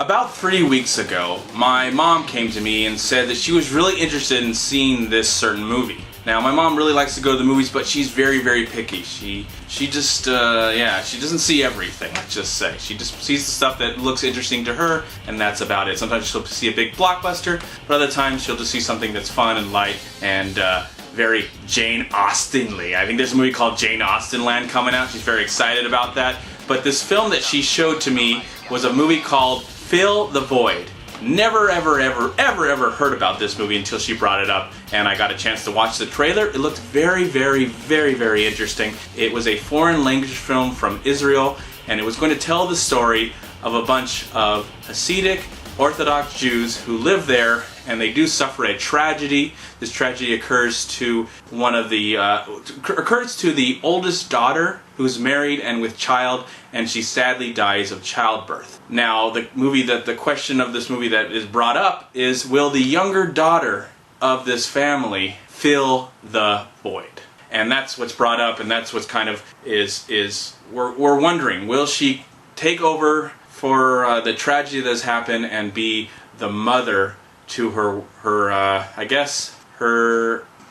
About 3 weeks ago, my mom came to me and said that she was really interested in seeing this certain movie. Now, my mom really likes to go to the movies, but she's very, very picky. She just, she doesn't see everything, let's just say. She just sees the stuff that looks interesting to her, and that's about it. Sometimes she'll see a big blockbuster, but other times she'll just see something that's fun and light and very Jane Austen-ly. I think there's a movie called Jane Austen Land coming out. She's very excited about that. But this film that she showed to me was a movie called Fill the Void. Never ever heard about this movie until she brought it up, and I got a chance to watch the trailer. It looked very interesting. It was a foreign language film from Israel, and it was going to tell the story of a bunch of Hasidic Orthodox Jews who live there, and they do suffer a tragedy. This tragedy occurs to the oldest daughter, who's married and with child, and she sadly dies of childbirth. Now, the question of this movie that is brought up is, will the younger daughter of this family fill the void? And that's what's brought up, and that's what's kind of we're wondering, will she take over for the tragedy that has happened and be the mother to her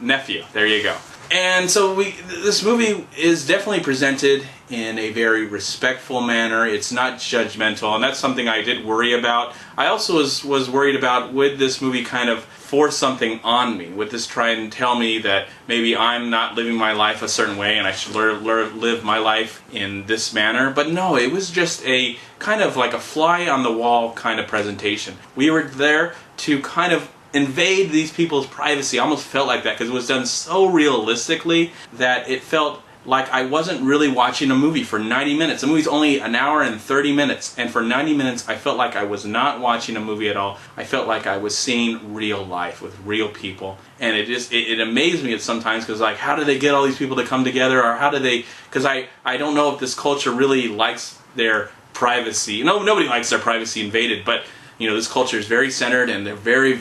nephew. There you go. And so this movie is definitely presented in a very respectful manner. It's not judgmental, and that's something I did worry about. I also was worried about, would this movie kind of force something on me? Would this try and tell me that maybe I'm not living my life a certain way and I should live my life in this manner? But no, it was just a kind of like a fly on the wall kind of presentation. We were there to kind of invade these people's privacy. I almost felt like that because it was done so realistically that it felt like I wasn't really watching a movie for 90 minutes. The movie's only an hour and 30 minutes, and for 90 minutes I felt like I was not watching a movie at all. I felt like I was seeing real life with real people, and it amazed me at sometimes, because like, how do they get all these people to come together, or how do they, because I don't know if this culture really likes their privacy. No, nobody likes their privacy invaded, but you know, this culture is very centered, and they're very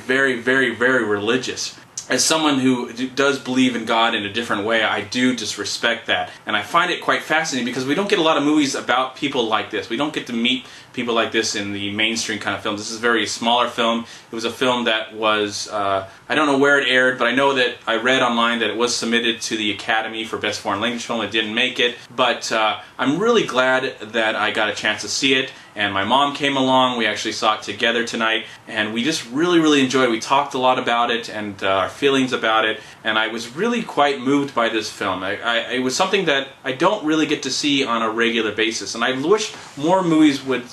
religious. As someone who does believe in God in a different way, I do just respect that. And I find it quite fascinating because we don't get a lot of movies about people like this. We don't get to meet people like this in the mainstream kind of films. This is a very smaller film. It was a film that was, I don't know where it aired, but I know that I read online that it was submitted to the Academy for Best Foreign Language Film. It didn't make it, but I'm really glad that I got a chance to see it. And my mom came along. We actually saw it together tonight, and we just really enjoyed it. We talked a lot about it and our feelings about it, and I was really quite moved by this film. It was something that I don't really get to see on a regular basis, and I wish more movies would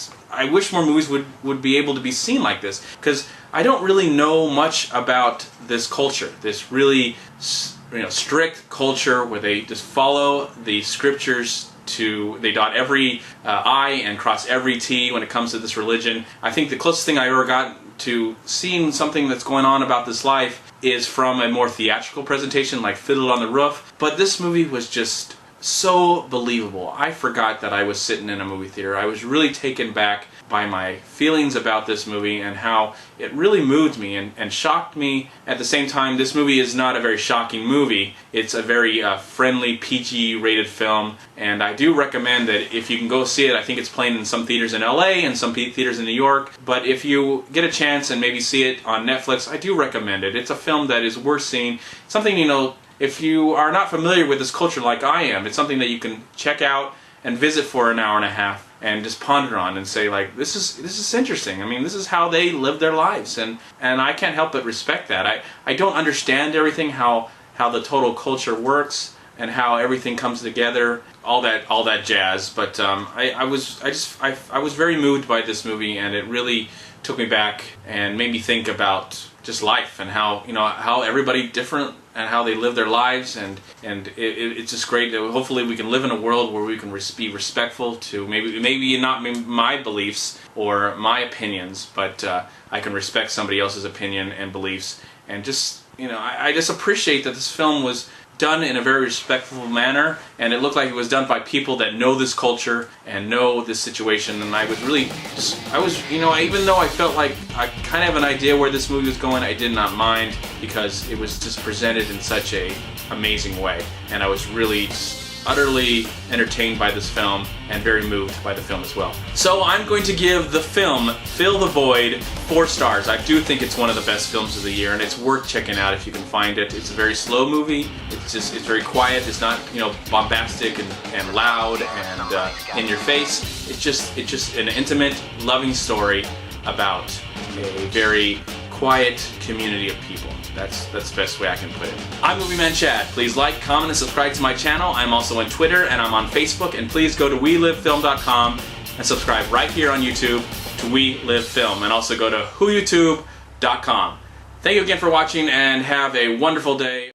be able to be seen like this, because I don't really know much about this culture, this really strict culture where they just follow the scriptures. They dot every I and cross every T when it comes to this religion. I think the closest thing I ever got to seeing something that's going on about this life is from a more theatrical presentation like Fiddle on the Roof. But this movie was just so believable. I forgot that I was sitting in a movie theater. I was really taken back by my feelings about this movie and how it really moved me and shocked me. At the same time, this movie is not a very shocking movie. It's a very friendly, PG rated film, and I do recommend that if you can go see it. I think it's playing in some theaters in LA and some theaters in New York, but if you get a chance and maybe see it on Netflix, I do recommend it. It's a film that is worth seeing. Something, if you are not familiar with this culture like I am, it's something that you can check out and visit for an hour and a half and just ponder on and say, like, this is interesting. I mean, this is how they live their lives, and I can't help but respect that. I don't understand everything, how the total culture works and how everything comes together, all that jazz. But I was very moved by this movie, and it really took me back and made me think about just life and how everybody different and how they live their lives, and it's just great. Hopefully we can live in a world where we can be respectful to maybe not my beliefs or my opinions, but I can respect somebody else's opinion and beliefs, and just I just appreciate that this film was done in a very respectful manner, and it looked like it was done by people that know this culture and know this situation. And I was really even though I felt like I kind of have an idea where this movie was going, I did not mind, because it was just presented in such a amazing way, and I was really utterly entertained by this film and very moved by the film as well. So I'm going to give the film Fill the Void 4 stars. I do think it's one of the best films of the year, and it's worth checking out if you can find it. It's a very slow movie. It's very quiet. It's not, you know, bombastic and loud and in your face. It's just an intimate, loving story about a very quiet community of people. That's the best way I can put it. I'm MovieManCHAD. Please like, comment, and subscribe to my channel. I'm also on Twitter and I'm on Facebook. And please go to WeLiveFilm.com and subscribe right here on YouTube to We Live Film. And also go to WhoYouTube.com. Thank you again for watching and have a wonderful day.